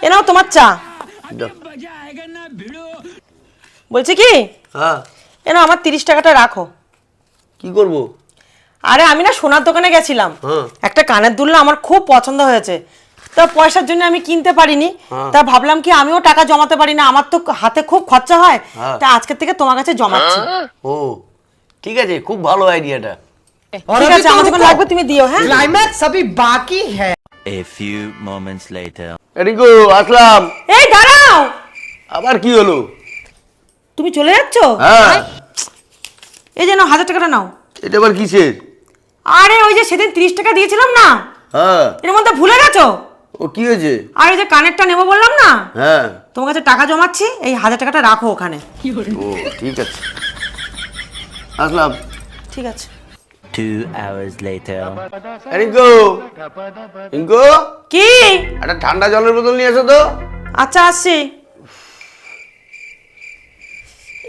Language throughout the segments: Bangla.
এ নাও তোমার চা। বলছি কি, হ্যাঁ এ নাও আমার 30 টাকাটা রাখো। কি করব? আরে আমি না সোনার দোকানে গেছিলাম, একটা কানের দুল না আমার খুব পছন্দ হয়েছে, তা পয়সার জন্য আমি কিনতে পারিনি, তা ভাবলাম কি আমিও টাকা জমাতে পারি না, আমার তো হাতে খুব খরচা হয়, তা আজকের থেকে তোমার কাছে জমাচ্ছি। ও ঠিক আছে, খুব ভালো আইডিয়াটা। ঠিক আছে, আমার যখন লাগবে তুমি দিও। হ্যাঁ, क्लाइमैक्स अभी बाकी है। A few moments later. Rinku আসলাম। এই দাঁড়াও, আবার কি হলো? তুমি চলে যাচ্ছ? হ্যাঁ, এই যে নাও 1000 টাকাটা নাও। এটা আবার কিসের? আরে ওই যে সেদিন 30 টাকা দিয়েছিলাম না, হ্যাঁ, এর মধ্যে ভুলে গেছো? ও কি হয়েছে? আর এই যে কানেরটা নেবো বললাম না, হ্যাঁ, তোমার কাছে টাকা জমাচ্ছি, এই 1000 টাকাটা রাখো ওখানে। ও ঠিক আছে, আসলাম। ঠিক আছে। 2 hours later. রিঙ্কু, রিঙ্কু কি? একটা ঠান্ডা জলের বোতল নিয়ে এসো তো। আচ্ছা আসছি।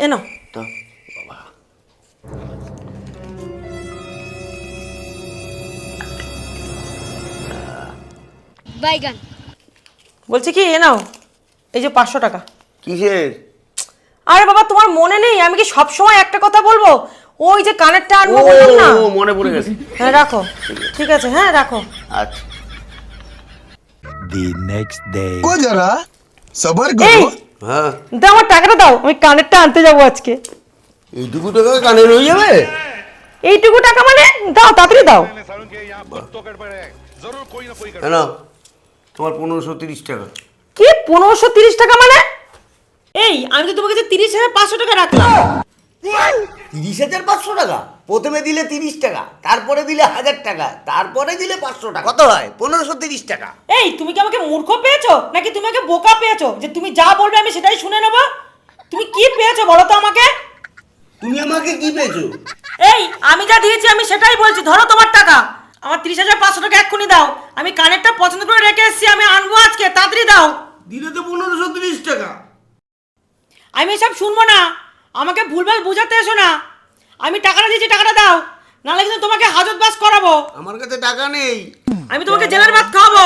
এনো। তো বাবা, बैगन বলছি কি, এ নাও এই যে 500 টাকা। কিসের? আরে বাবা তোমার মনে নেই আমি কি সব সময় একটা কথা বলবো? ওই যে কানেরটা আনবো বললাম না। ও মনে পড়ে গেছে। হ্যাঁ রাখো, ঠিক আছে, হ্যাঁ রাখো। আচ্ছা, The next day. को जरा सबर এই करो। হ্যাঁ, দাও আমার টাকাটা দাও, আমি কানেরটা আনতে যাবো আজকে। এইটুকু টাকা কানে রয়ে যাবে? এইটুকু টাকা মানে? দাও তাড়াতাড়ি দাও। কেন, তোমার 1530 টাকা। কি 1530 টাকা মানে? এই আমি তো তোমার কাছে 30,500 টাকা রাখলাম। 30,500 টাকা? প্রথমে দিলে 30 টাকা, তারপরে দিলে 1000 টাকা, তারপরে দিলে 500 টাকা, কত হয়? 1530 টাকা। এই তুমি কি আমাকে মূর্খ পেয়েছো নাকি তুমি আমাকে বোকা পেয়েছো যে তুমি যা বলবে আমি সেটাই শুনে নেব? তুমি কি পেয়েছো বলো তো আমাকে? তুমি আমাকে কি পেয়েছো? এই আমি যা দিয়েছি আমি সেটাই বলছি, ধরো তোমার টাকা। আমার 30,500 টাকা এক্ষুনি দাও, আমি কানেরটা পছন্দ করে রেখে এসেছি, আমি আনবো আজকে, তাড়াতাড়ি দাও। দিলে তো 1530 টাকা। আমি এসব শুনবো না, আমাকে ভুলভাল বোঝাতে এসো না। আমি টাকাটা দিয়েছি, টাকাটা দাও, নাহলে কিন্তু তোমাকে হাজতবাস করাবো। আমার কাছে টাকা নেই। আমি তোমাকে জেলের ভাত খাওয়াবো।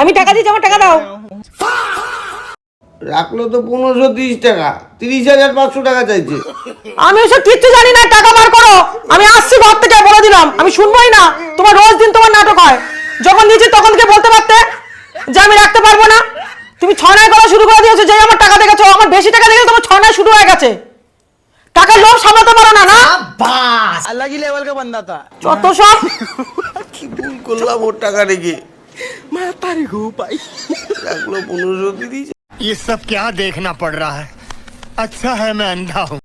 আমি টাকা দিয়েছি, আমার টাকা দাও। রাখলো তো 1530 টাকা, 30,500 টাকা চাইছে। আমি ওসব কিচ্ছু জানি না, টাকা বার করো। আমি আসছি ঘর থেকে, বলে দিলাম আমি শুনবোই না। তোমার রোজ দিন তোমার নাটক হয়, যখন দিয়েছি তখন থেকে বলতে পারতে যে আমি রাখতে পারবো না। তুমি ছনায় করা শুরু করে দিয়েছো, যে আমার টাকা দেখেছো, আমার বেশি টাকা দেখেছো, তোমার ছনায় শুরু হয়ে গেছে। টাকার লোভ সামলাতে পারো না, না? बस अलग ही लेवल का बंदा था। যত সব। কি ভুল করলাম ওর টাকা রেখে? मैं तारी घू पाई। রাখলো 1530। ये सब क्या देखना पड़ रहा है? अच्छा है मैं अंधा हूँ।